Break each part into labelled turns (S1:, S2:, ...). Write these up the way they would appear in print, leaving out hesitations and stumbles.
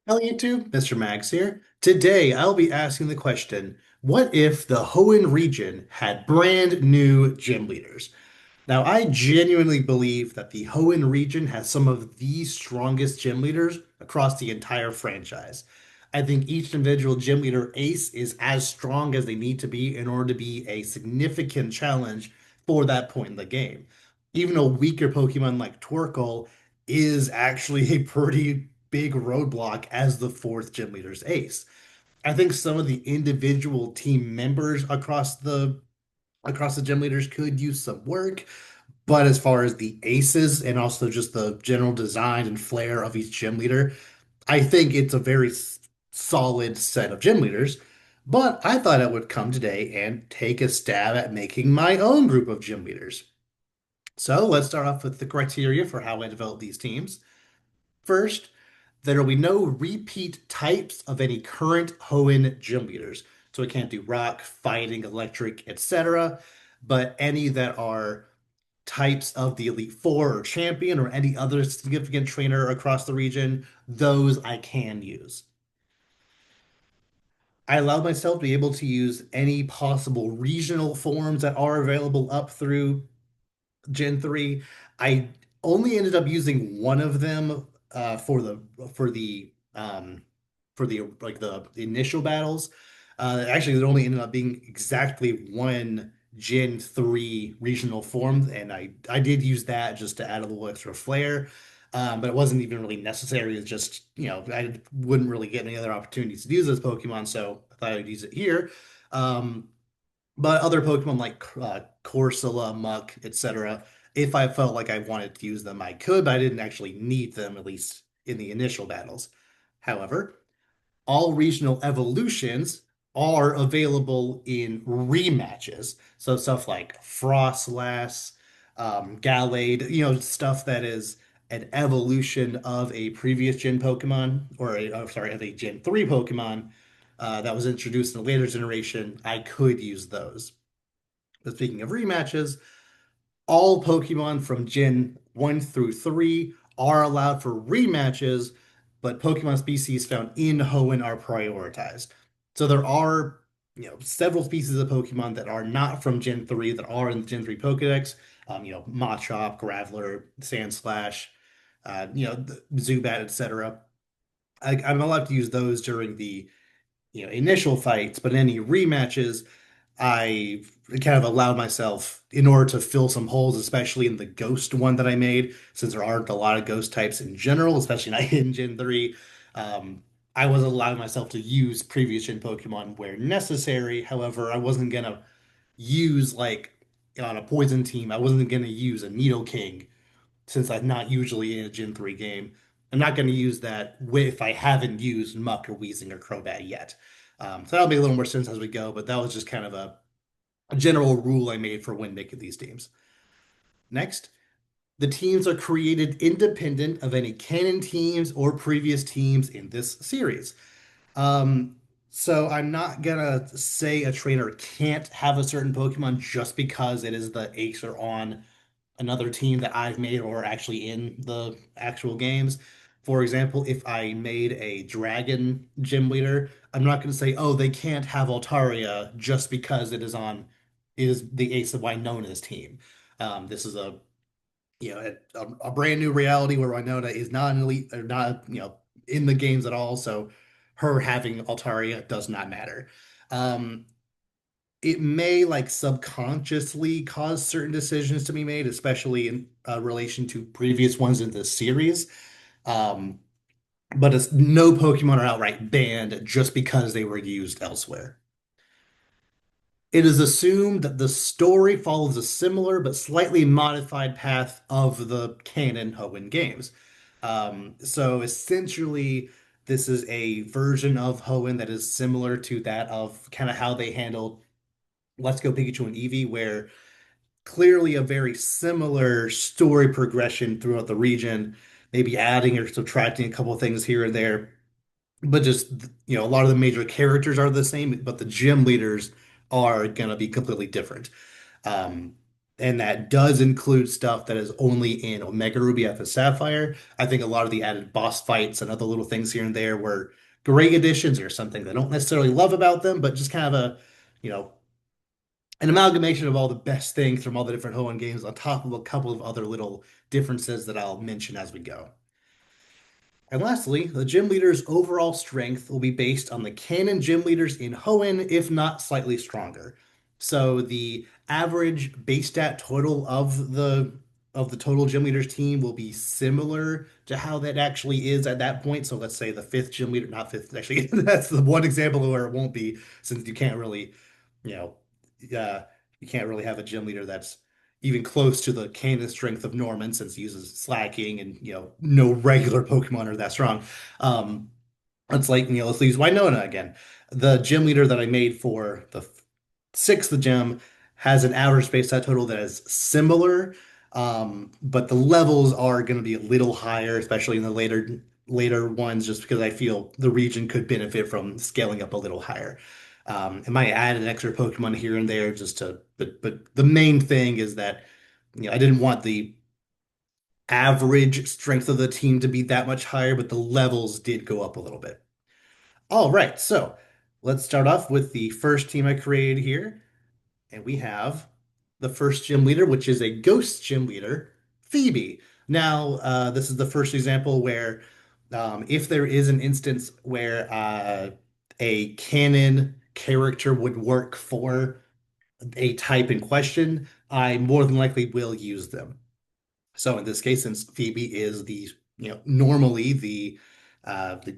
S1: Hello YouTube, Mr. Mags here. Today I'll be asking the question, what if the Hoenn region had brand new gym leaders? Now, I genuinely believe that the Hoenn region has some of the strongest gym leaders across the entire franchise. I think each individual gym leader ace is as strong as they need to be in order to be a significant challenge for that point in the game. Even a weaker Pokemon like Torkoal is actually a pretty big roadblock as the fourth gym leader's ace. I think some of the individual team members across the gym leaders could use some work. But as far as the aces and also just the general design and flair of each gym leader, I think it's a very solid set of gym leaders. But I thought I would come today and take a stab at making my own group of gym leaders. So let's start off with the criteria for how I develop these teams. First, there will be no repeat types of any current Hoenn gym leaders. So we can't do rock, fighting, electric, etc. But any that are types of the Elite Four or Champion or any other significant trainer across the region, those I can use. I allowed myself to be able to use any possible regional forms that are available up through Gen 3. I only ended up using one of them for the like the initial battles. Actually, there only ended up being exactly one Gen 3 regional form, and I did use that just to add a little extra flair. But it wasn't even really necessary. It's just, I wouldn't really get any other opportunities to use this Pokemon, so I thought I'd use it here. Um, but other Pokemon like Corsola, Muck, etc., if I felt like I wanted to use them, I could, but I didn't actually need them, at least in the initial battles. However, all regional evolutions are available in rematches. So stuff like Frostlass, Gallade, stuff that is an evolution of a previous gen Pokemon, sorry, of a Gen 3 Pokemon that was introduced in a later generation. I could use those. But speaking of rematches, all Pokemon from Gen 1 through 3 are allowed for rematches, but Pokemon species found in Hoenn are prioritized. So there are, several species of Pokemon that are not from Gen 3 that are in the Gen 3 Pokedex. Machop, Graveler, Sandslash, Zubat, etc. I'm allowed to use those during the initial fights, but in any rematches, I kind of allowed myself in order to fill some holes, especially in the ghost one that I made, since there aren't a lot of ghost types in general, especially not in Gen 3. I was allowing myself to use previous gen Pokemon where necessary. However, I wasn't gonna use like on a poison team, I wasn't gonna use a Nidoking since I'm not usually in a Gen 3 game. I'm not going to use that if I haven't used Muck or Weezing or Crobat yet. So that'll make a little more sense as we go, but that was just kind of a general rule I made for when making these teams. Next, the teams are created independent of any canon teams or previous teams in this series. Um, so I'm not gonna say a trainer can't have a certain Pokemon just because it is the ace or on another team that I've made or actually in the actual games. For example, if I made a dragon gym leader, I'm not going to say, oh, they can't have Altaria just because it is the Ace of Wynona's team. This is a brand new reality where Winona is not an elite or not, in the games at all. So her having Altaria does not matter. Um, it may like subconsciously cause certain decisions to be made, especially in relation to previous ones in the series. Um, but it's, no Pokemon are outright banned just because they were used elsewhere. It is assumed that the story follows a similar but slightly modified path of the canon Hoenn games. So essentially, this is a version of Hoenn that is similar to that of kind of how they handled Let's Go Pikachu and Eevee, where clearly a very similar story progression throughout the region, maybe adding or subtracting a couple of things here and there, but just a lot of the major characters are the same, but the gym leaders are gonna be completely different. Um, And that does include stuff that is only in Omega Ruby Alpha Sapphire. I think a lot of the added boss fights and other little things here and there were great additions or something I don't necessarily love about them, but just kind of you know, an amalgamation of all the best things from all the different Hoenn games on top of a couple of other little differences that I'll mention as we go. And lastly, the gym leader's overall strength will be based on the canon gym leaders in Hoenn, if not slightly stronger. So the average base stat total of the total gym leaders team will be similar to how that actually is at that point. So let's say the fifth gym leader, not fifth, actually, that's the one example where it won't be, since you can't really, you know, uh, you can't really have a gym leader that's even close to the canon strength of Norman, since he uses slacking and no regular Pokemon are that strong. Um, it's like, let's use Winona again. The gym leader that I made for the sixth gym has an average space stat total that is similar, but the levels are going to be a little higher, especially in the later ones, just because I feel the region could benefit from scaling up a little higher. It might add an extra Pokemon here and there just to, but the main thing is that I didn't want the average strength of the team to be that much higher, but the levels did go up a little bit. All right, so let's start off with the first team I created here. And we have the first gym leader, which is a ghost gym leader, Phoebe. Now, this is the first example where if there is an instance where a canon character would work for a type in question, I more than likely will use them. So in this case, since Phoebe is normally the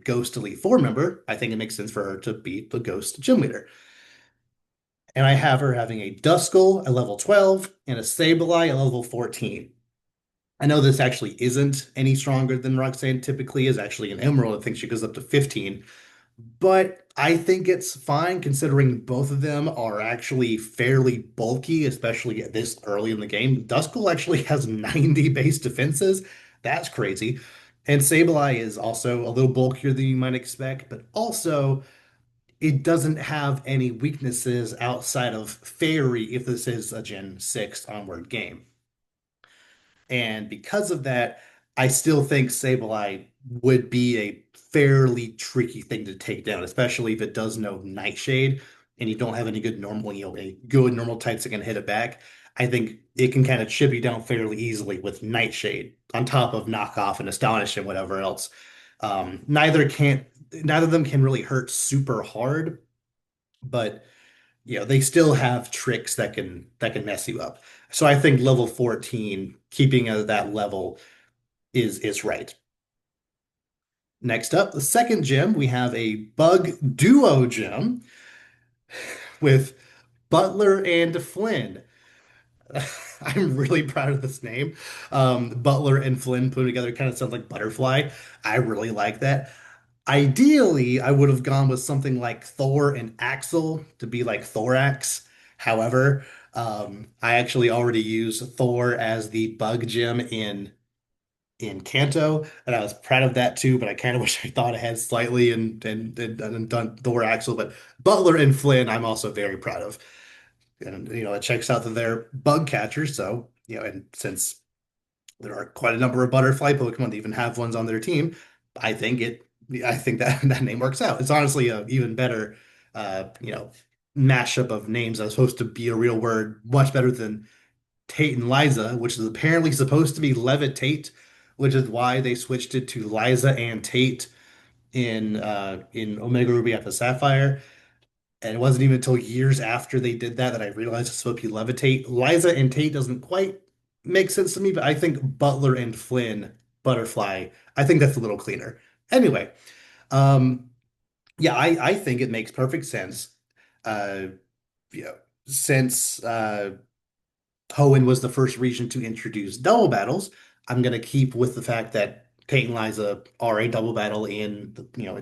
S1: Ghost Elite Four member, I think it makes sense for her to be the Ghost Gym Leader. And I have her having a Duskull at level 12 and a Sableye at level 14. I know this actually isn't any stronger than Roxanne typically is. Actually, an Emerald, I think she goes up to 15. But I think it's fine considering both of them are actually fairly bulky, especially at this early in the game. Duskull actually has 90 base defenses. That's crazy. And Sableye is also a little bulkier than you might expect, but also it doesn't have any weaknesses outside of Fairy if this is a Gen 6 onward game. And because of that, I still think Sableye would be a fairly tricky thing to take down, especially if it does know Nightshade and you don't have any good normal, a good normal types that can hit it back. I think it can kind of chip you down fairly easily with Nightshade on top of Knockoff and Astonish and whatever else. Neither of them can really hurt super hard, but they still have tricks that can mess you up. So I think level 14, keeping at that level is right. Next up, the second gym, we have a bug duo gym with Butler and Flynn. I'm really proud of this name. Butler and Flynn put together kind of sounds like butterfly. I really like that. Ideally, I would have gone with something like Thor and Axel to be like Thorax. However, I actually already use Thor as the bug gem in Kanto, and I was proud of that too. But I kind of wish I thought ahead slightly and done Thor Axel. But Butler and Flynn, I'm also very proud of, and it checks out that they're bug catchers. So and since there are quite a number of butterfly Pokemon that even have ones on their team. I think it. I think that that name works out. It's honestly a even better, mashup of names as supposed to be a real word, much better than Tate and Liza, which is apparently supposed to be levitate, which is why they switched it to Liza and Tate in Omega Ruby Alpha Sapphire. And it wasn't even until years after they did that I realized it's supposed to be levitate. Liza and Tate doesn't quite make sense to me, but I think Butler and Flynn, Butterfly, I think that's a little cleaner. Anyway, um, yeah, I think it makes perfect sense. Uh, since Hoenn was the first region to introduce double battles, I'm going to keep with the fact that Tate and Liza are a double battle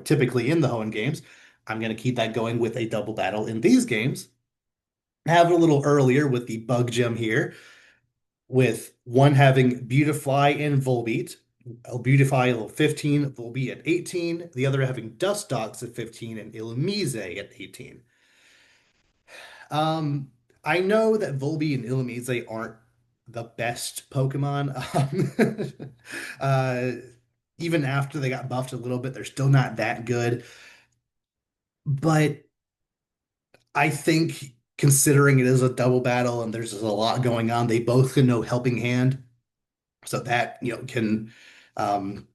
S1: typically in the Hoenn games. I'm going to keep that going with a double battle in these games. Have it a little earlier with the bug gem here, with one having Beautifly and Volbeat. Beautifly at 15, Volbeat at 18, the other having Dustox at 15 and Illumise at 18. Um, I know that Volbeat and Illumise aren't the best Pokemon. Uh, even after they got buffed a little bit, they're still not that good. But I think considering it is a double battle and there's just a lot going on, they both can know Helping Hand, so that um,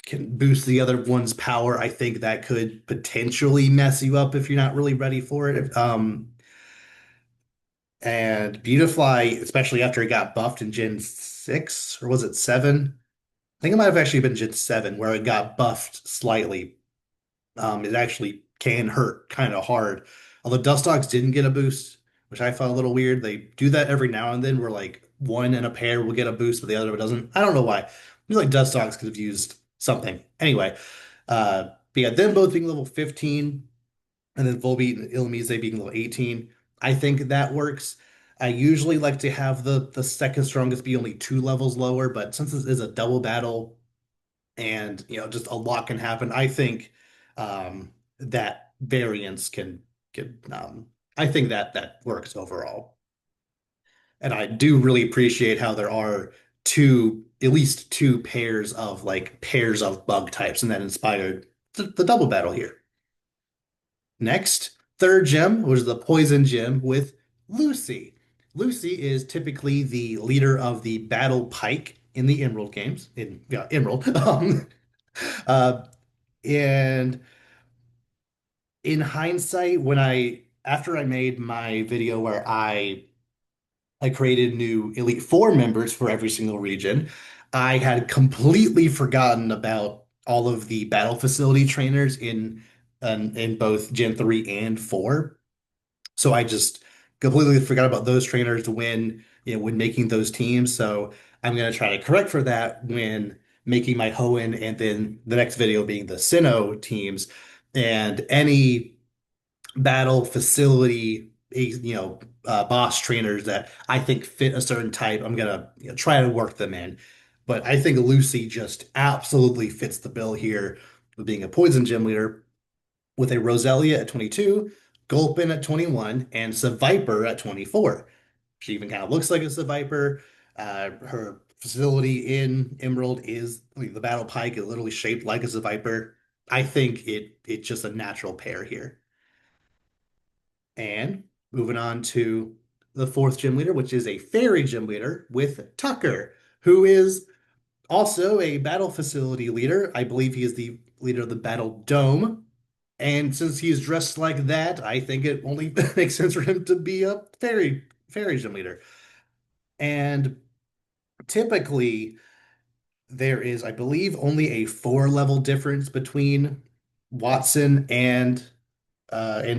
S1: can boost the other one's power. I think that could potentially mess you up if you're not really ready for it. And Beautifly, especially after it got buffed in Gen 6, or was it 7? I think it might have actually been Gen 7 where it got buffed slightly. It actually can hurt kind of hard. Although Dust Dogs didn't get a boost, which I found a little weird. They do that every now and then where like one in a pair will get a boost, but the other one doesn't. I don't know why. I feel like Dust Dogs could have used something. Anyway, but yeah, them both being level 15 and then Volbeat and Illumise being level 18. I think that works. I usually like to have the second strongest be only 2 levels lower, but since this is a double battle and just a lot can happen, I think that variance can I think that that works overall. And I do really appreciate how there are at least two pairs of bug types, and that inspired the double battle here. Next, third gem was the poison gem with Lucy. Lucy is typically the leader of the battle pike in the Emerald games, in yeah, Emerald. Uh, and in hindsight, after I made my video where I created new Elite Four members for every single region, I had completely forgotten about all of the battle facility trainers in both Gen 3 and 4. So I just completely forgot about those trainers when making those teams. So I'm gonna try to correct for that when making my Hoenn and then the next video being the Sinnoh teams and any battle facility, boss trainers that I think fit a certain type. I'm gonna try to work them in. But I think Lucy just absolutely fits the bill here with being a poison gym leader with a Roselia at 22, Gulpin at 21, and Seviper at 24. She even kind of looks like a Seviper. Her facility in Emerald is the Battle Pike is literally shaped like a Seviper. I think it's just a natural pair here. And moving on to the fourth gym leader, which is a fairy gym leader with Tucker, who is also a battle facility leader. I believe he is the leader of the Battle Dome. And since he's dressed like that, I think it only makes sense for him to be a fairy gym leader. And typically there is, I believe, only a 4 level difference between Watson and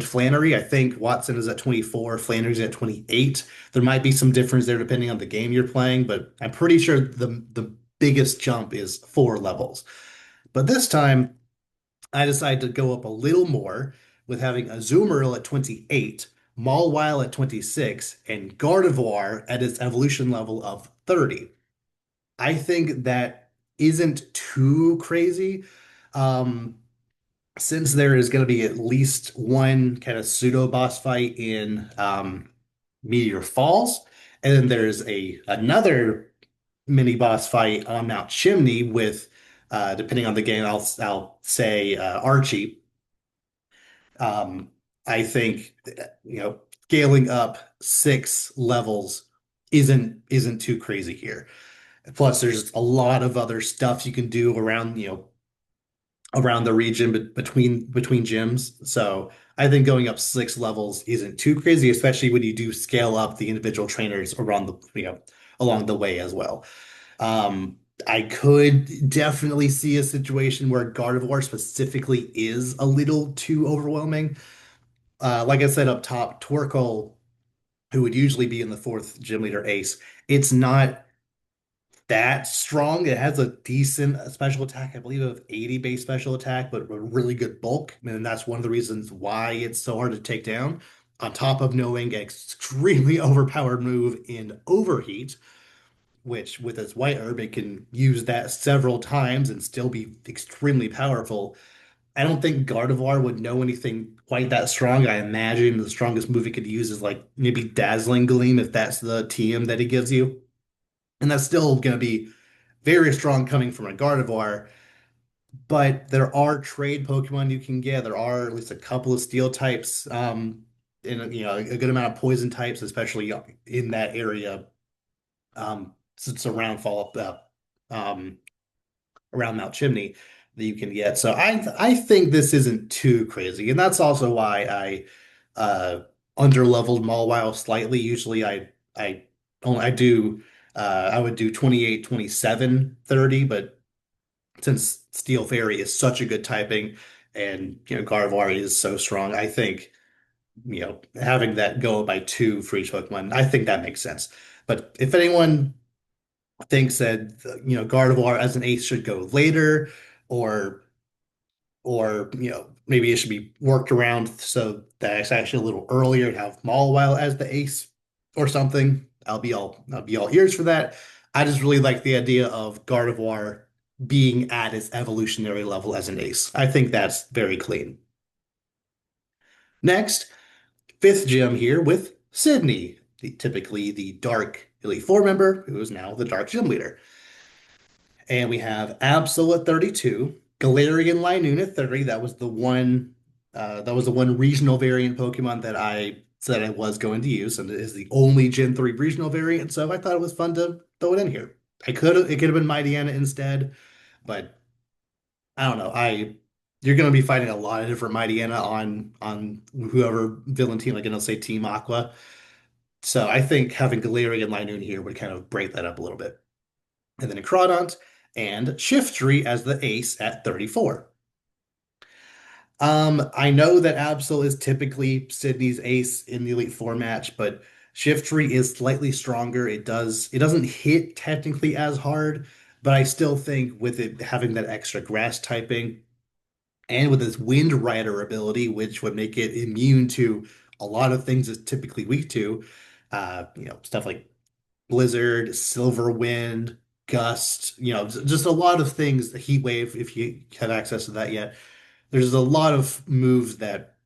S1: Flannery. I think Watson is at 24, Flannery's at 28. There might be some difference there depending on the game you're playing, but I'm pretty sure the biggest jump is 4 levels. But this time I decided to go up a little more with having Azumarill at 28, Mawile at 26, and Gardevoir at its evolution level of 30. I think that isn't too crazy. Um, since there is going to be at least one kind of pseudo boss fight in Meteor Falls, and then there's a another mini boss fight on Mount Chimney with, depending on the game, I'll say Archie. Um, I think scaling up 6 levels isn't too crazy here. Plus, there's a lot of other stuff you can do around the region between gyms. So I think going up 6 levels isn't too crazy, especially when you do scale up the individual trainers around along the way as well. Um, I could definitely see a situation where Gardevoir specifically is a little too overwhelming. Like I said up top, Torkoal, who would usually be in the fourth gym leader ace, it's not that strong. It has a decent special attack, I believe, of 80 base special attack, but a really good bulk. And that's one of the reasons why it's so hard to take down. On top of knowing an extremely overpowered move in Overheat, which with its white herb, it can use that several times and still be extremely powerful. I don't think Gardevoir would know anything quite that strong. I imagine the strongest move he could use is like maybe Dazzling Gleam if that's the TM that he gives you. And that's still going to be very strong coming from a Gardevoir. But there are trade Pokemon you can get. There are at least a couple of steel types, and a good amount of poison types, especially in that area, since around fall um, around Mount Chimney that you can get. So I think this isn't too crazy, and that's also why I underleveled Mawile slightly. Usually I I do I would do 28, 27, 30, but since Steel Fairy is such a good typing and Gardevoir is so strong, I think having that go by two for each Pokemon, I think that makes sense. But if anyone thinks that Gardevoir as an ace should go later, or maybe it should be worked around so that it's actually a little earlier and have Mawile as the ace or something. I'll be all ears for that. I just really like the idea of Gardevoir being at its evolutionary level as an ace. I think that's very clean. Next, fifth gym here with Sydney, typically the Dark Elite Four member, who is now the Dark Gym Leader. And we have Absol at 32, Galarian Linoone at 30. That was the one regional variant Pokemon that I said I was going to use, and it is the only Gen 3 regional variant, so I thought it was fun to throw it in here. It could have been Mightyena instead, but I don't know. You're gonna be fighting a lot of different Mightyena on whoever villain team, like, say Team Aqua. So I think having Galarian Linoone here would kind of break that up a little bit. And then a Crawdont and Shiftry as the ace at 34. I know that Absol is typically Sydney's ace in the Elite Four match, but Shiftry is slightly stronger. It doesn't hit technically as hard, but I still think with it having that extra grass typing and with its Wind Rider ability, which would make it immune to a lot of things it's typically weak to, stuff like Blizzard, Silver Wind, Gust, just a lot of things, the Heat Wave, if you have access to that yet. There's a lot of moves that,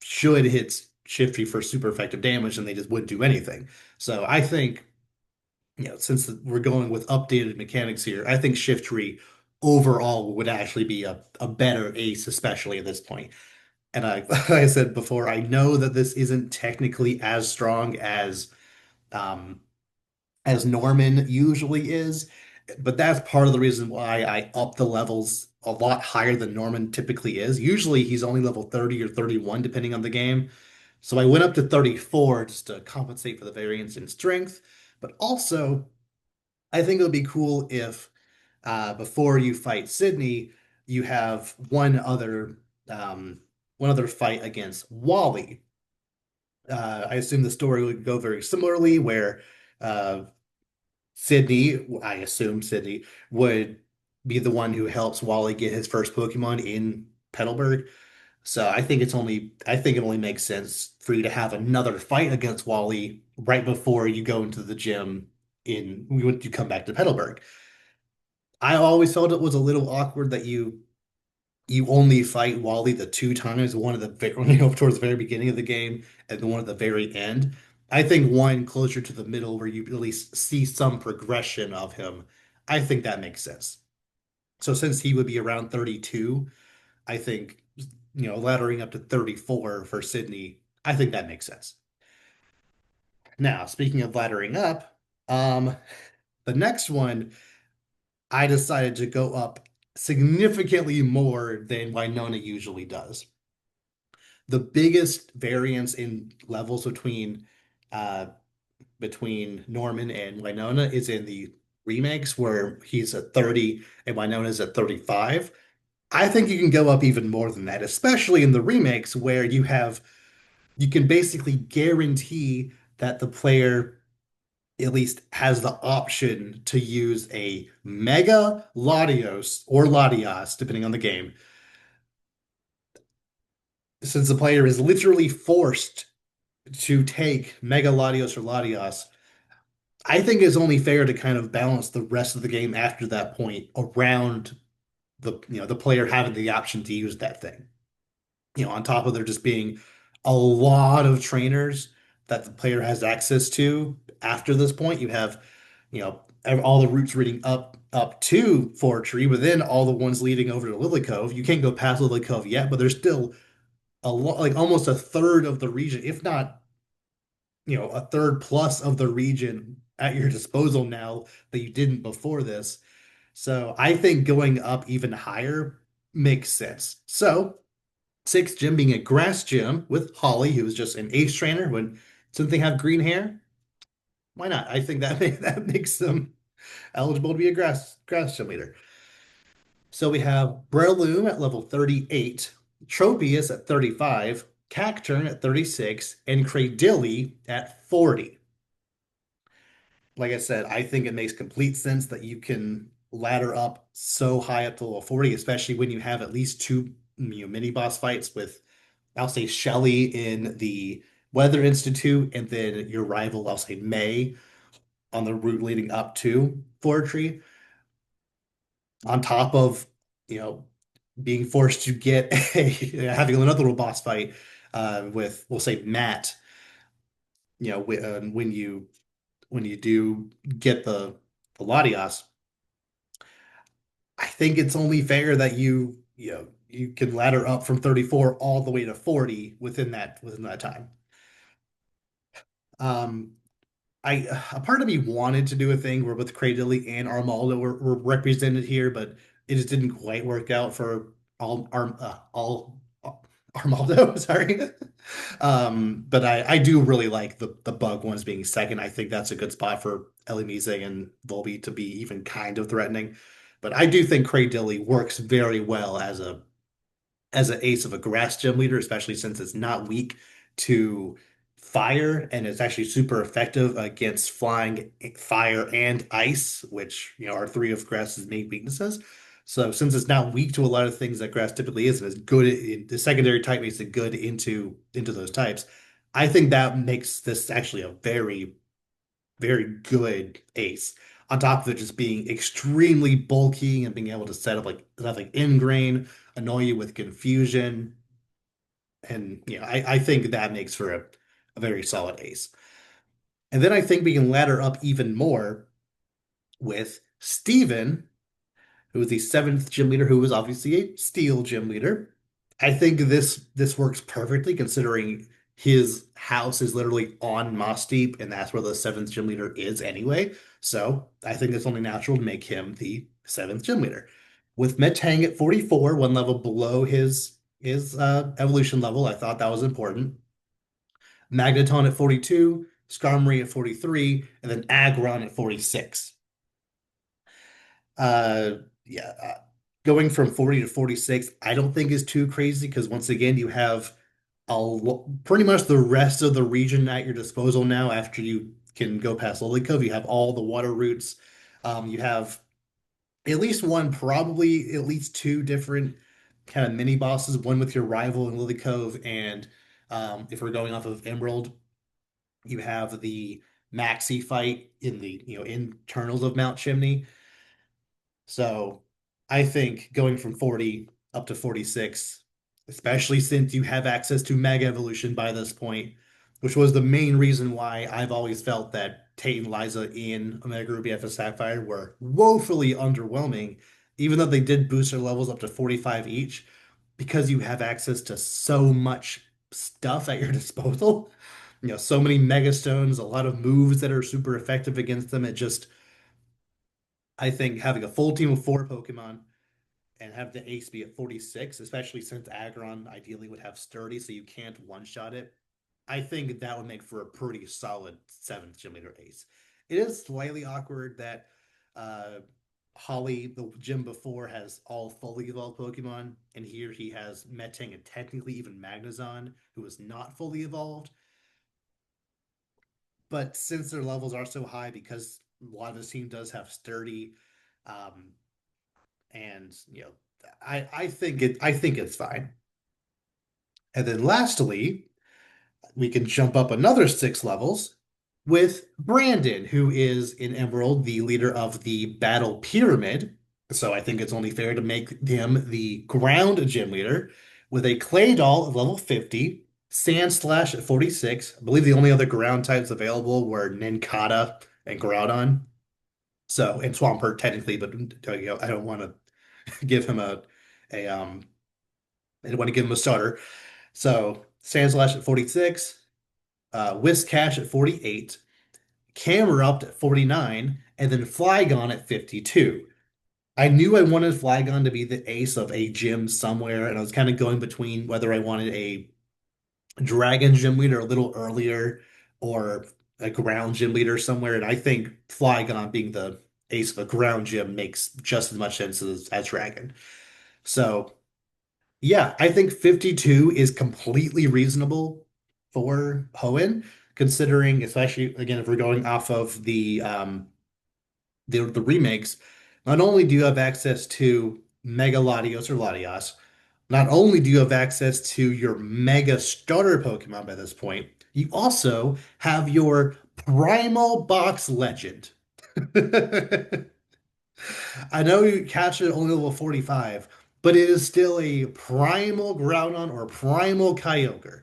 S1: should hit Shiftry for super effective damage and they just wouldn't do anything. So I think, since we're going with updated mechanics here, I think Shiftry overall would actually be a better ace, especially at this point. And like I said before, I know that this isn't technically as strong um, as Norman usually is. But that's part of the reason why I up the levels a lot higher than Norman typically is. Usually he's only level 30 or 31, depending on the game. So I went up to 34 just to compensate for the variance in strength. But also, I think it would be cool if before you fight Sydney, you have one other fight against Wally. I assume the story would go very similarly, where uh, I assume Sydney would be the one who helps Wally get his first Pokemon in Petalburg. So I think it only makes sense for you to have another fight against Wally right before you go into the gym when you come back to Petalburg. I always felt it was a little awkward that you only fight Wally the two times, one at towards the very beginning of the game and the one at the very end. I think one closer to the middle where you at least see some progression of him. I think that makes sense. So since he would be around 32, I think laddering up to 34 for Sydney, I think that makes sense. Now, speaking of laddering up, um, the next one I decided to go up significantly more than Winona usually does. The biggest variance in levels uh between Norman and Winona is in the remakes where he's at 30 and Winona's at 35. I think you can go up even more than that, especially in the remakes where you can basically guarantee that the player at least has the option to use a Mega Latios or Latias, depending on the game, since the player is literally forced to take Mega Latios or Latias. I think it's only fair to kind of balance the rest of the game after that point around the player having the option to use that thing. On top of there just being a lot of trainers that the player has access to after this point. You have, all the routes leading up to Fortree, but then all the ones leading over to Lily Cove. You can't go past Lily Cove yet, but there's still a lot, like almost a third of the region, if not, a third plus of the region at your disposal now that you didn't before this. So I think going up even higher makes sense. So sixth gym being a grass gym with Holly, who's just an ace trainer. When something have green hair, why not? I think that makes them eligible to be a grass gym leader. So we have Breloom at level 38, Tropius at 35, Cacturn at 36, and Cradilly at 40. Like I said, I think it makes complete sense that you can ladder up so high up to level 40, especially when you have at least two mini boss fights with, I'll say, Shelly in the Weather Institute, and then your rival, I'll say, May on the route leading up to Fortree, on top of, you know, being forced to get having another little boss fight with, we'll say, Matt, when you do get the Latias. I think it's only fair that you can ladder up from 34 all the way to 40 within that time. Um, I A part of me wanted to do a thing where both Cradilly and Armaldo were represented here, but it just didn't quite work out for all Armaldo. Sorry. But I do really like the bug ones being second. I think that's a good spot for Elimise and Volby to be even kind of threatening. But I do think Cradilly works very well as an ace of a grass gym leader, especially since it's not weak to fire and it's actually super effective against flying, fire, and ice, which are three of grass's main weaknesses. So since it's not weak to a lot of things that grass typically is, and is good the secondary type makes it good into those types. I think that makes this actually a very, very good ace. On top of it just being extremely bulky and being able to set up like stuff like ingrain, annoy you with confusion. And I think that makes for a very solid ace. And then I think we can ladder up even more with Steven, who is the seventh gym leader, who is obviously a steel gym leader. I think this works perfectly considering his house is literally on Moss Deep, and that's where the seventh gym leader is anyway. So I think it's only natural to make him the seventh gym leader. With Metang at 44, one level below his evolution level, I thought that was important. Magneton at 42, Skarmory at 43, and then Aggron at 46. Uh, yeah, going from 40 to 46, I don't think is too crazy because once again, you have pretty much the rest of the region at your disposal now after you can go past Lily Cove. You have all the water routes. You have at least one, probably at least two different kind of mini bosses, one with your rival in Lily Cove, and if we're going off of Emerald, you have the Maxi fight in the internals of Mount Chimney. So I think going from 40 up to 46, especially since you have access to Mega Evolution by this point, which was the main reason why I've always felt that Tate and Liza in Omega Ruby FS Sapphire were woefully underwhelming, even though they did boost their levels up to 45 each, because you have access to so much stuff at your disposal. So many Mega Stones, a lot of moves that are super effective against them. I think having a full team of four Pokemon and have the ace be at 46, especially since Aggron ideally would have sturdy, so you can't one-shot it. I think that would make for a pretty solid seventh gym leader ace. It is slightly awkward that uh, Holly, the gym before, has all fully evolved Pokemon, and here he has Metang and technically even Magnezone, who is not fully evolved. But since their levels are so high, because a lot of his team does have sturdy, um, and I think it's fine. And then lastly, we can jump up another 6 levels with Brandon, who is in Emerald the leader of the Battle Pyramid. So I think it's only fair to make him the ground gym leader with a Clay Doll at level 50, Sand Slash at 46. I believe the only other ground types available were Nincada and Groudon. So, and Swampert technically, but I don't want to give him a I don't want to give him a starter. So Sandslash at 46, Whisk Cash at 48, Camerupt at 49, and then Flygon at 52. I knew I wanted Flygon to be the ace of a gym somewhere, and I was kind of going between whether I wanted a Dragon gym leader a little earlier or a ground gym leader somewhere. And I think Flygon being the ace of a ground gym makes just as much sense as Dragon. So yeah, I think 52 is completely reasonable for Hoenn, considering, especially again, if we're going off of the remakes, not only do you have access to Mega Latios or Latias, not only do you have access to your Mega Starter Pokemon by this point, you also have your Primal Box Legend. I know you catch it only level 45, but it is still a Primal Groudon or Primal Kyogre.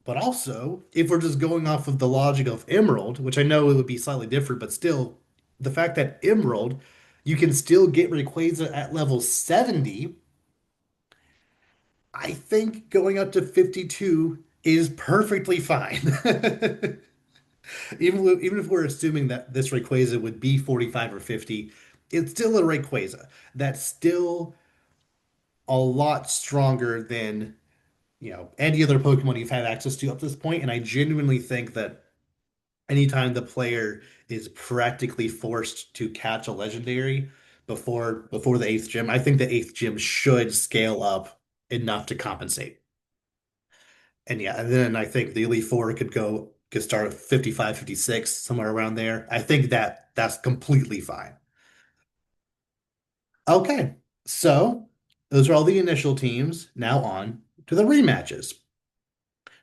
S1: But also, if we're just going off of the logic of Emerald, which I know it would be slightly different, but still, the fact that Emerald, you can still get Rayquaza at level 70, I think going up to 52 is perfectly fine. Even if we're assuming that this Rayquaza would be 45 or 50, it's still a Rayquaza. That's still a lot stronger than, any other Pokemon you've had access to up to this point. And I genuinely think that anytime the player is practically forced to catch a legendary before the eighth gym, I think the eighth gym should scale up enough to compensate. And yeah, and then I think the Elite Four could start at 55, 56, somewhere around there. I think that's completely fine. Okay, so those are all the initial teams. Now on to the rematches.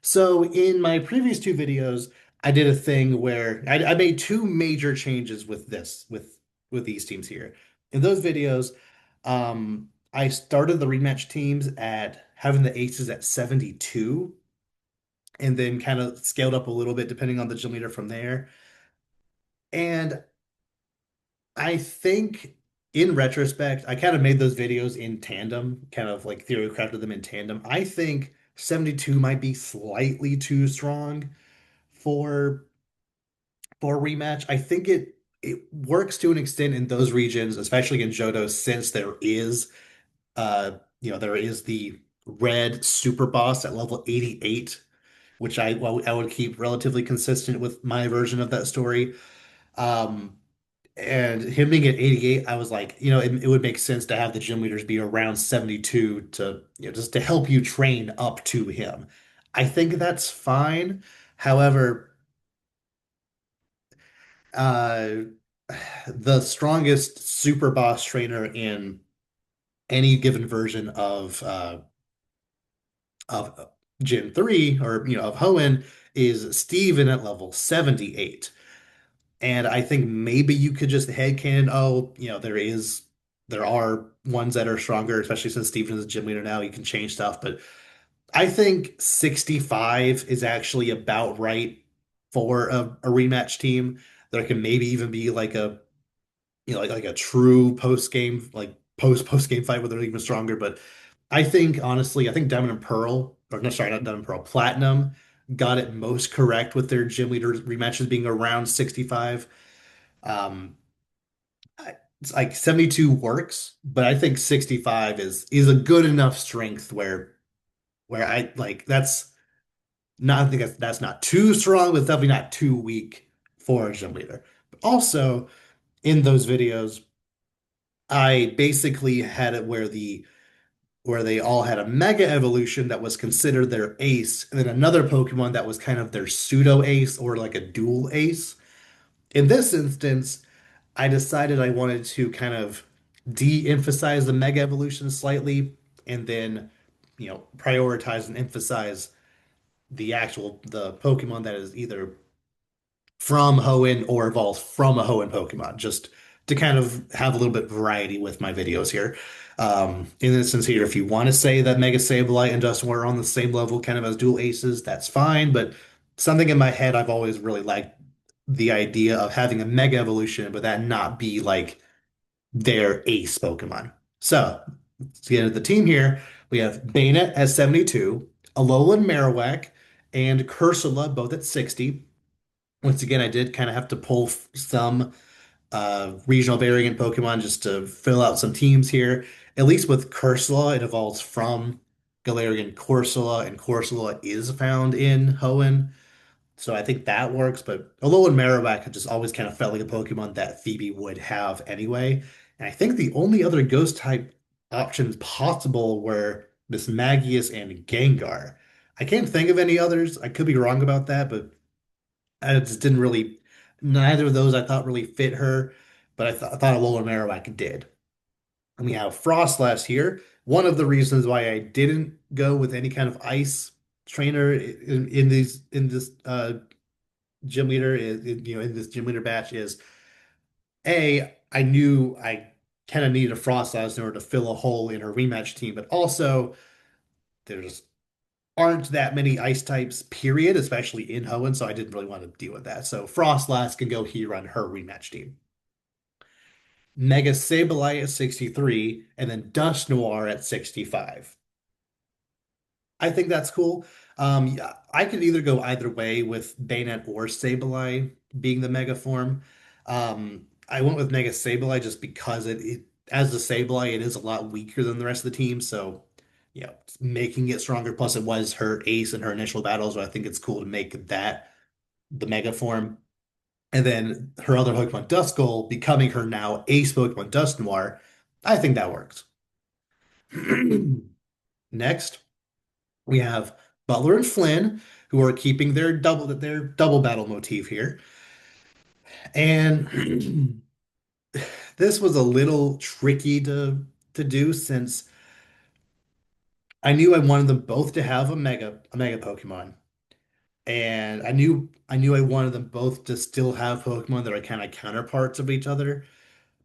S1: So in my previous two videos, I did a thing where I made two major changes with these teams here. In those videos, I started the rematch teams at having the aces at 72 and then kind of scaled up a little bit depending on the gym leader from there. And I think in retrospect, I kind of made those videos in tandem, kind of like theory crafted them in tandem. I think 72 might be slightly too strong for rematch. I think it works to an extent in those regions, especially in Johto, since there is the red super boss at level 88, which I would keep relatively consistent with my version of that story. Um, and him being at 88, I was like, it would make sense to have the gym leaders be around 72 to, just to help you train up to him. I think that's fine. However, uh, the strongest super boss trainer in any given version of Gen 3 or of Hoenn is Steven at level 78. And I think maybe you could just headcanon, oh, there are ones that are stronger, especially since Steven is a gym leader now, you can change stuff. But I think 65 is actually about right for a rematch team. There can maybe even be like a like a true post game, like post game fight where they're even stronger. But I think honestly, I think Diamond and Pearl, or no, sorry, not Diamond and Pearl, Platinum got it most correct with their gym leader rematches being around 65. Um, it's like 72 works, but I think 65 is a good enough strength where I like that's not I think that's not too strong, but it's definitely not too weak for a gym leader. But also in those videos, I basically had it where they all had a mega evolution that was considered their ace, and then another Pokemon that was kind of their pseudo ace or like a dual ace. In this instance, I decided I wanted to kind of de-emphasize the mega evolution slightly and then, prioritize and emphasize the Pokemon that is either from Hoenn or evolved from a Hoenn Pokemon, just to kind of have a little bit of variety with my videos here. In this instance here, if you want to say that Mega Sableye and Dustin are on the same level, kind of as dual aces, that's fine. But something in my head, I've always really liked the idea of having a mega evolution, but that not be like their ace Pokemon. So, let's get into the team here. We have Banette at 72, Alolan Marowak, and Cursula both at 60. Once again, I did kind of have to pull some regional variant Pokemon just to fill out some teams here. At least with Cursula, it evolves from Galarian Corsola, and Corsola is found in Hoenn. So I think that works, but Alolan Marowak had just always kind of felt like a Pokemon that Phoebe would have anyway. And I think the only other ghost type options possible were this Magius and Gengar. I can't think of any others. I could be wrong about that, but I just didn't really, neither of those I thought really fit her, but I thought Alolan Marowak did. And we have Frostlass here. One of the reasons why I didn't go with any kind of ice trainer in this gym leader is in this gym leader batch is I knew I kind of needed a Frostlass in order to fill a hole in her rematch team, but also there's aren't that many ice types, period, especially in Hoenn, so I didn't really want to deal with that. So Frostlass can go here on her rematch team. Mega Sableye at 63, and then Dust Noir at 65. I think that's cool. Yeah, I could either go either way with Bayonet or Sableye being the mega form. I went with Mega Sableye just because as the Sableye, it is a lot weaker than the rest of the team. So, making it stronger. Plus, it was her ace in her initial battle, so I think it's cool to make that the mega form. And then her other Pokemon Duskull becoming her now ace Pokemon Dusknoir. I think that works. Next, we have Butler and Flynn, who are keeping their double battle motif here. And this was a little tricky to do since I knew I wanted them both to have a mega Pokemon. And I knew I wanted them both to still have Pokemon that are kind of counterparts of each other,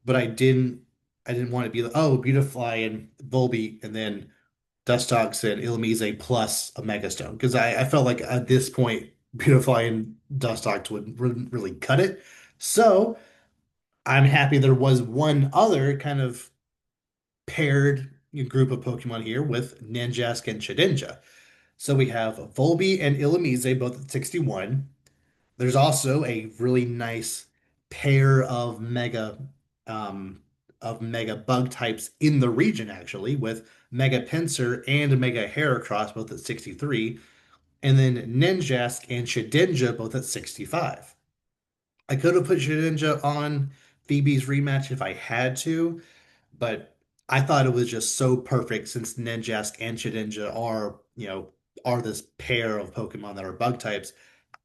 S1: but I didn't want to be like, oh, Beautifly and Volbeat and then Dustox and Illumise plus a Megastone. Because I felt like at this point, Beautifly and Dustox wouldn't really cut it. So I'm happy there was one other kind of paired group of Pokemon here with Ninjask and Shedinja. So we have Volbeat and Illumise both at 61. There's also a really nice pair um, of mega bug types in the region actually, with Mega Pinsir and Mega Heracross both at 63, and then Ninjask and Shedinja both at 65. I could have put Shedinja on Phoebe's rematch if I had to, but I thought it was just so perfect since Ninjask and Shedinja are this pair of Pokemon that are bug types.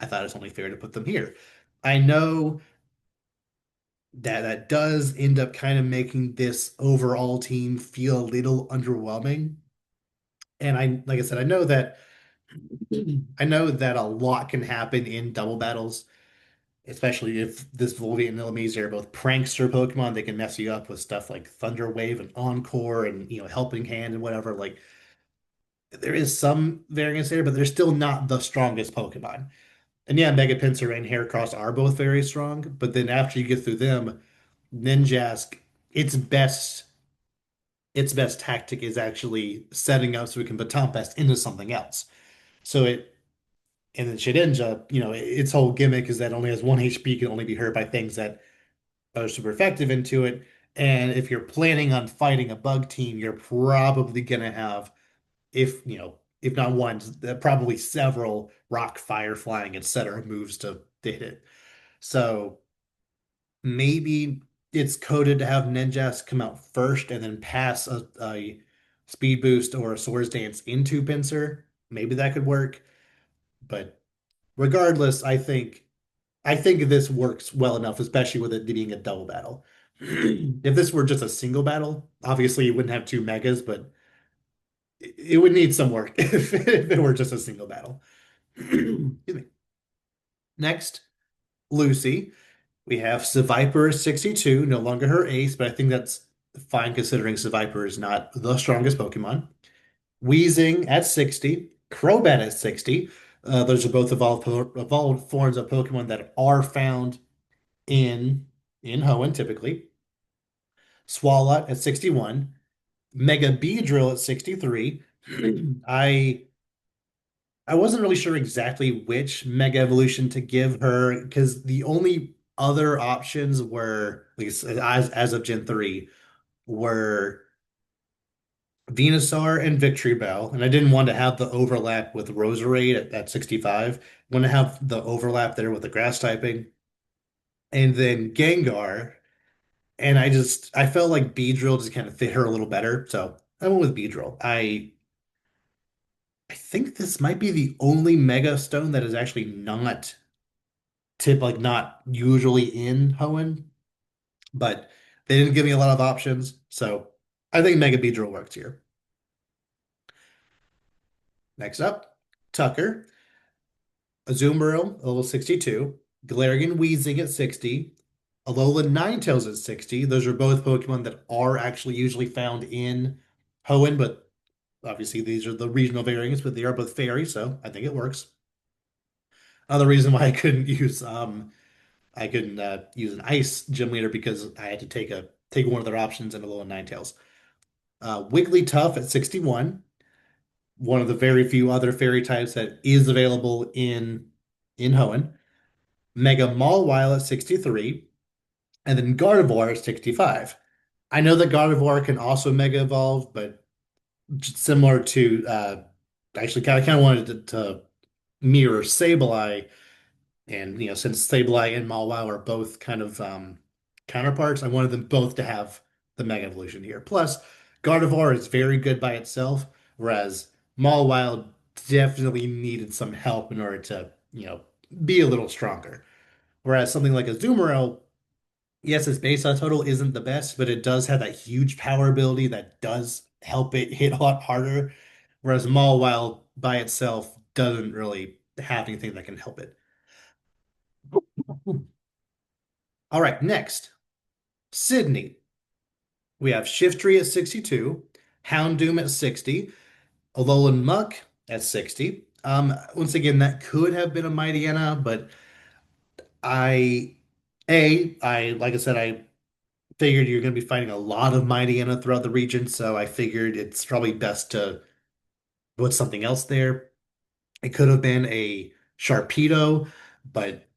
S1: I thought it's only fair to put them here. I know that does end up kind of making this overall team feel a little underwhelming. And like I said, I know that a lot can happen in double battles, especially if this Volbeat and Illumise are both prankster Pokemon. They can mess you up with stuff like Thunder Wave and Encore and Helping Hand and whatever. Like there is some variance there, but they're still not the strongest Pokemon. And yeah, Mega Pinsir and Heracross are both very strong, but then after you get through them, Ninjask, its best its best tactic is actually setting up so we can baton pass into something else. So it and then Shedinja, its whole gimmick is that it only has one HP, can only be hurt by things that are super effective into it. And if you're planning on fighting a bug team, you're probably gonna have, if not one, probably several rock, fire, flying, etc. moves to hit it. So maybe it's coded to have Ninjas come out first and then pass a speed boost or a swords dance into Pinsir. Maybe that could work. But regardless, I think this works well enough, especially with it being a double battle. If this were just a single battle, obviously you wouldn't have two megas, but it would need some work if it were just a single battle. Excuse me. Next, Lucy. We have Seviper 62, no longer her ace, but I think that's fine considering Seviper is not the strongest Pokemon. Weezing at 60, Crobat at 60. Those are both evolved forms of Pokemon that are found in Hoenn typically. Swalot at 61, Mega Beedrill at 63. I I wasn't really sure exactly which Mega Evolution to give her because the only other options were, at least as of Gen 3, were Venusaur and Victory Bell, and I didn't want to have the overlap with Roserade at 65. I want to have the overlap there with the grass typing, and then Gengar. And I felt like Beedrill just kind of fit her a little better, so I went with Beedrill. I think this might be the only Mega Stone that is actually not usually in Hoenn, but they didn't give me a lot of options, so I think Mega Beedrill works here. Next up, Tucker. Azumarill, level 62, Galarian Weezing at 60, Alolan Ninetales at 60. Those are both Pokemon that are actually usually found in Hoenn, but obviously these are the regional variants, but they are both fairy, so I think it works. Another reason why I couldn't use an ice gym leader because I had to take one of their options in Alolan Ninetales. Wigglytuff at 61, one of the very few other fairy types that is available in Hoenn. Mega Mawile at 63, and then Gardevoir at 65. I know that Gardevoir can also Mega Evolve, but similar to actually kind of wanted to mirror Sableye, and since Sableye and Mawile are both kind of counterparts, I wanted them both to have the Mega Evolution here. Plus, Gardevoir is very good by itself, whereas Mawile definitely needed some help in order to be a little stronger. Whereas something like a Azumarill, yes, its base on total isn't the best, but it does have that huge power ability that does help it hit a lot harder. Whereas Mawile by itself doesn't really have anything that can help it. All right, next, Sydney. We have Shiftry at 62, Houndoom at 60, Alolan Muck at 60. Once again, that could have been a Mightyena, but I, like I said, I figured you're going to be fighting a lot of Mightyena throughout the region, so I figured it's probably best to put something else there. It could have been a Sharpedo, but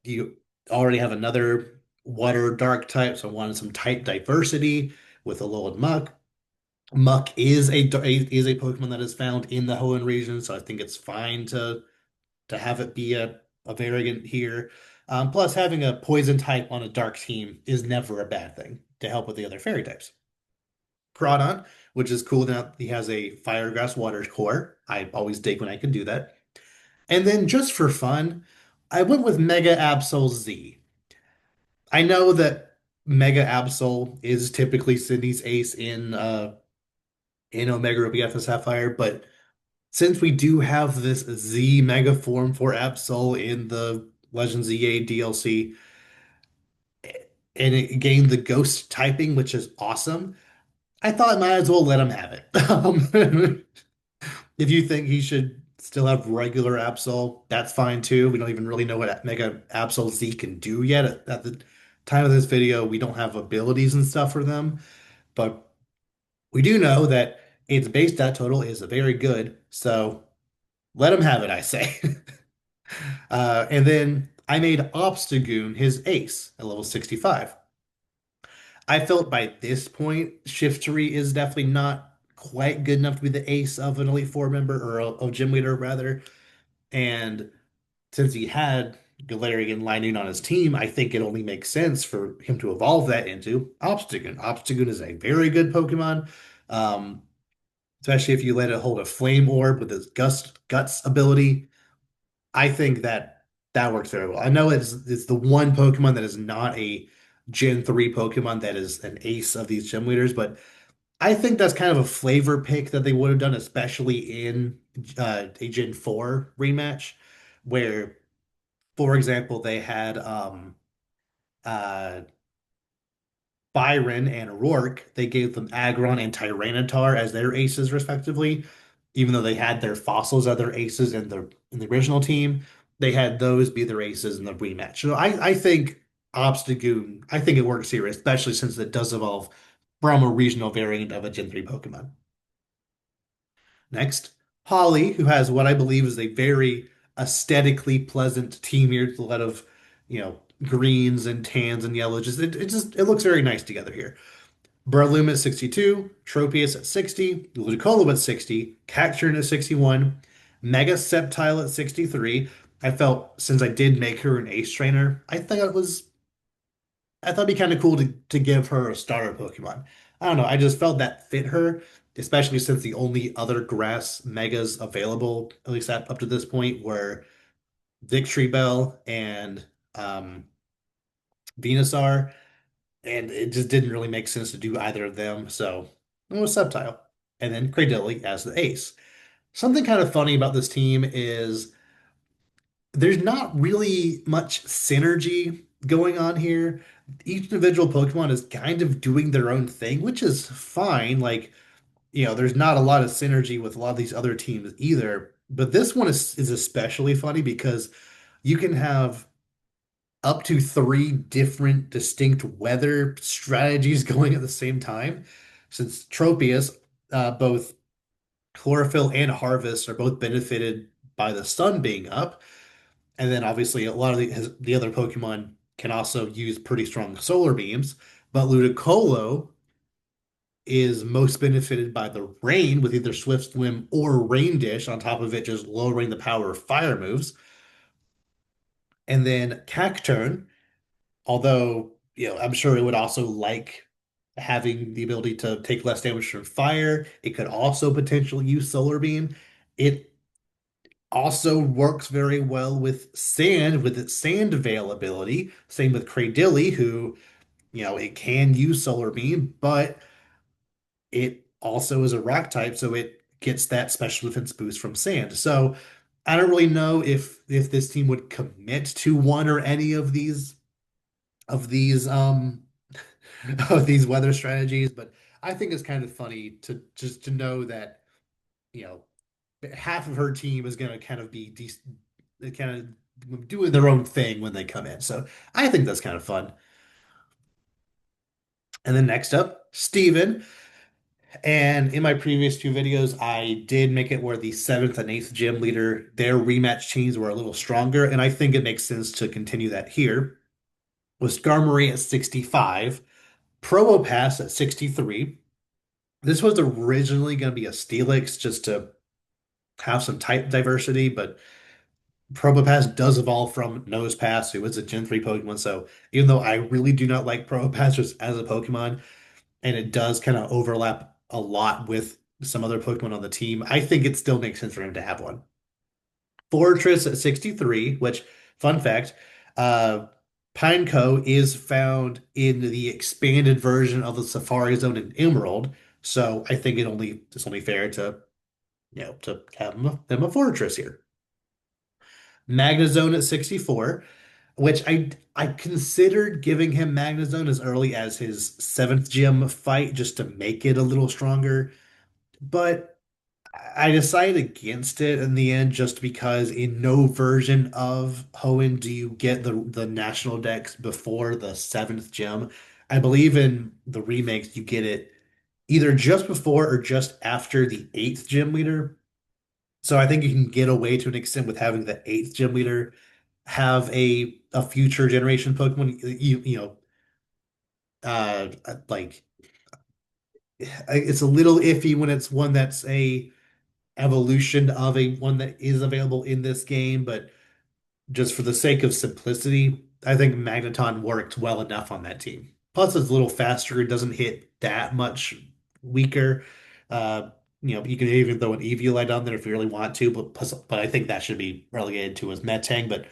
S1: you already have another water dark type, so I wanted some type diversity with a Alolan Muck. Muck is a Pokemon that is found in the Hoenn region, so I think it's fine to have it be a variant here. Plus, having a poison type on a dark team is never a bad thing to help with the other fairy types. Crawdon, which is cool now he has a fire grass water core. I always dig when I can do that. And then just for fun, I went with Mega Absol Z. I know that Mega Absol is typically Sydney's ace in Omega Ruby Alpha Sapphire, but since we do have this Z Mega form for Absol in the Legends EA DLC, and it gained the ghost typing, which is awesome, I thought I might as well let him have it. If you think he should still have regular Absol, that's fine too. We don't even really know what Mega Absol Z can do yet. At the time of this video, we don't have abilities and stuff for them, but we do know that its base stat total is very good. So let him have it, I say. And then I made Obstagoon his ace at level 65. I felt by this point, Shiftry is definitely not quite good enough to be the ace of an Elite Four member, or a gym leader rather. And since he had Galarian Linoon on his team, I think it only makes sense for him to evolve that into Obstagoon. Obstagoon is a very good Pokemon, um, especially if you let it hold a Flame Orb with his Guts ability. I think that works very well. I know it's the one Pokemon that is not a Gen 3 Pokemon that is an ace of these gym leaders, but I think that's kind of a flavor pick that they would have done, especially in a Gen 4 rematch, where, for example, they had uh, Byron and Rourke. They gave them Aggron and Tyranitar as their aces, respectively. even though they had their fossils as their aces in the original team, they had those be their aces in the rematch. So I think Obstagoon, I think it works here, especially since it does evolve from a regional variant of a Gen 3 Pokemon. Next, Holly, who has what I believe is a very aesthetically pleasant team here, with a lot of, greens and tans and yellows. It looks very nice together here. Breloom at 62, Tropius at 60, Ludicolo at 60, Cacturne at 61, Mega Sceptile at 63. I felt since I did make her an ace trainer, I thought it'd be kind of cool to give her a starter Pokemon. I don't know, I just felt that fit her, especially since the only other grass megas available, at least up to this point, were Victory Bell and um, Venusaur, and it just didn't really make sense to do either of them. So it was Sceptile, and then Cradilly as the ace. Something kind of funny about this team is there's not really much synergy going on here. Each individual Pokemon is kind of doing their own thing, which is fine. Like, there's not a lot of synergy with a lot of these other teams either. But this one is especially funny because you can have up to three different distinct weather strategies going at the same time. Since Tropius, both chlorophyll and harvest are both benefited by the sun being up. And then obviously a lot of the other Pokemon can also use pretty strong solar beams. But Ludicolo is most benefited by the rain with either Swift Swim or Rain Dish, on top of it just lowering the power of fire moves. And then Cacturne, although, I'm sure it would also like having the ability to take less damage from fire. It could also potentially use Solar Beam. It also works very well with sand, with its sand availability. Same with Cradilly, who, it can use Solar Beam, but it also is a rock type, so it gets that special defense boost from sand. So I don't really know if this team would commit to one or any of these of these weather strategies, but I think it's kind of funny to just to know that, you know, half of her team is going to kind of be kind of doing their own thing when they come in. So I think that's kind of fun. And then next up, Steven. And in my previous two videos, I did make it where the seventh and eighth gym leader, their rematch teams were a little stronger. And I think it makes sense to continue that here. With Skarmory at 65, Probopass at 63. This was originally going to be a Steelix just to have some type diversity, but Probopass does evolve from Nosepass, who is a Gen 3 Pokemon. So even though I really do not like Probopass just as a Pokemon, and it does kind of overlap a lot with some other Pokemon on the team, I think it still makes sense for him to have one. Fortress at 63, which, fun fact, uh, Pineco is found in the expanded version of the Safari Zone in Emerald. So I think it's only fair to have them a fortress here. Magnezone at 64, which I considered giving him Magnezone as early as his seventh gym fight just to make it a little stronger. But I decided against it in the end just because in no version of Hoenn do you get the national dex before the seventh gym. I believe in the remakes you get it either just before or just after the eighth gym leader. So I think you can get away to an extent with having the eighth gym leader have a future generation Pokemon. Like it's a little iffy when it's one that's a evolution of a one that is available in this game, but just for the sake of simplicity, I think Magneton worked well enough on that team. Plus, it's a little faster. It doesn't hit that much weaker. Uh, you can even throw an Eviolite on there if you really want to, but I think that should be relegated to his Metang. But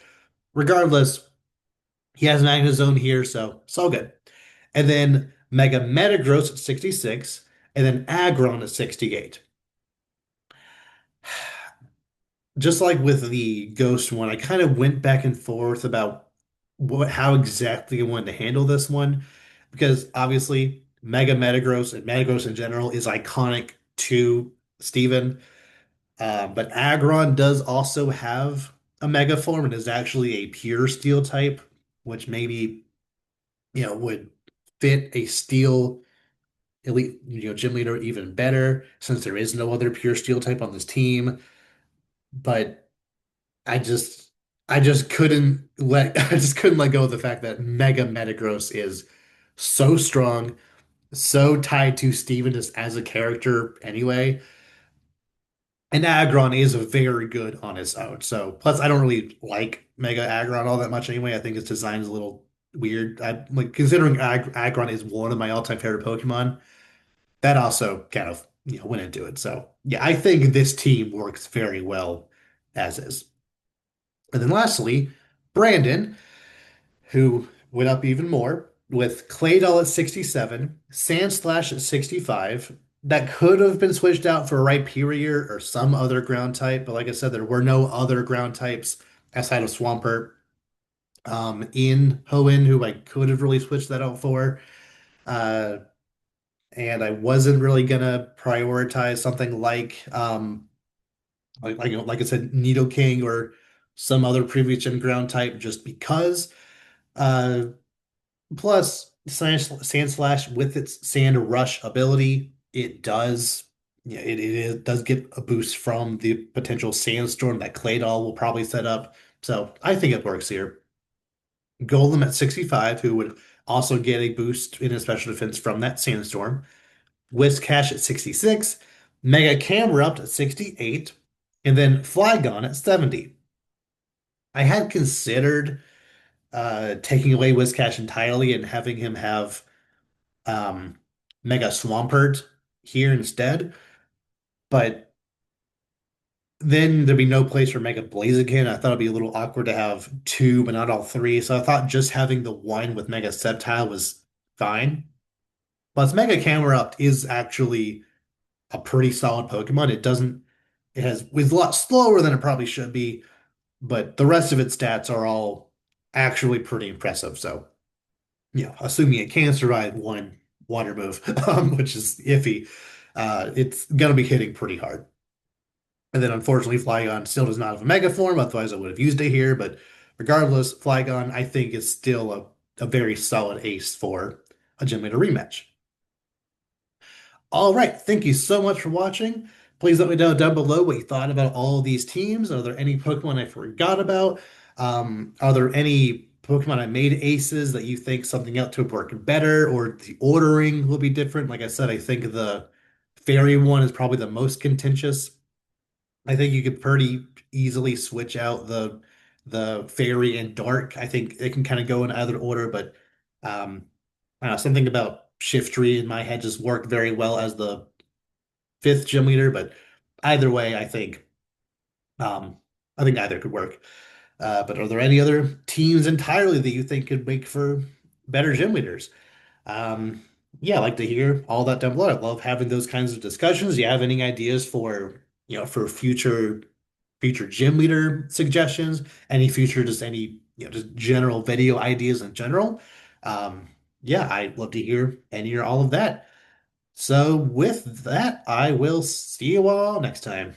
S1: regardless, he has Magnezone here, so it's all good. And then Mega Metagross at 66, and then Aggron at 68. Just like with the Ghost one, I kind of went back and forth about how exactly I wanted to handle this one because obviously Mega Metagross and Metagross in general is iconic to Steven. But Aggron does also have a mega form and is actually a pure steel type, which maybe, would fit a steel elite, gym leader even better since there is no other pure steel type on this team. But I just I just couldn't let I just couldn't let go of the fact that Mega Metagross is so strong, so tied to Steven as a character anyway. And Aggron is very good on its own. So plus I don't really like Mega Aggron all that much anyway. I think its design is a little weird. I like considering Aggron is one of my all-time favorite Pokemon. That also kind of, went into it. So yeah, I think this team works very well as is. And then lastly, Brandon, who went up even more with Claydol at 67, Sandslash at 65. That could have been switched out for a Rhyperior or some other ground type, but like I said, there were no other ground types outside of Swampert in Hoenn who I could have really switched that out for. Uh, and I wasn't really gonna prioritize something like I said, Nidoking or some other previous gen ground type just because. Uh, Plus, Sand Slash with its Sand Rush ability, it does, does get a boost from the potential Sandstorm that Claydol will probably set up. So I think it works here. Golem at 65, who would also get a boost in his special defense from that Sandstorm. Whiscash at 66, Mega Camerupt at 68, and then Flygon at 70. I had considered taking away Whiscash entirely and having him have um, Mega Swampert here instead. But then there'd be no place for Mega Blaziken. I thought it'd be a little awkward to have two, but not all three. So I thought just having the one with Mega Sceptile was fine. Plus, Mega Camerupt is actually a pretty solid Pokemon. It's a lot slower than it probably should be, but the rest of its stats are all actually pretty impressive. So, assuming it can survive one water move, which is iffy, it's gonna be hitting pretty hard. And then unfortunately, Flygon still does not have a Mega Form, otherwise I would have used it here. But regardless, Flygon I think is still a very solid ace for a Gym Leader rematch. All right, thank you so much for watching. Please let me know down below what you thought about all of these teams. Are there any Pokemon I forgot about? Are there any Pokemon I made aces that you think something else would work better, or the ordering will be different? Like I said, I think the fairy one is probably the most contentious. I think you could pretty easily switch out the fairy and dark. I think it can kind of go in either order, but I don't know, something about Shiftry in my head just worked very well as the fifth gym leader. But either way, um, I think either could work. But are there any other teams entirely that you think could make for better gym leaders? Um, yeah, I'd like to hear all that down below. I love having those kinds of discussions. Do you have any ideas for, for future gym leader suggestions? Any just general video ideas in general? Um, yeah, I'd love to hear any or all of that. So with that, I will see you all next time.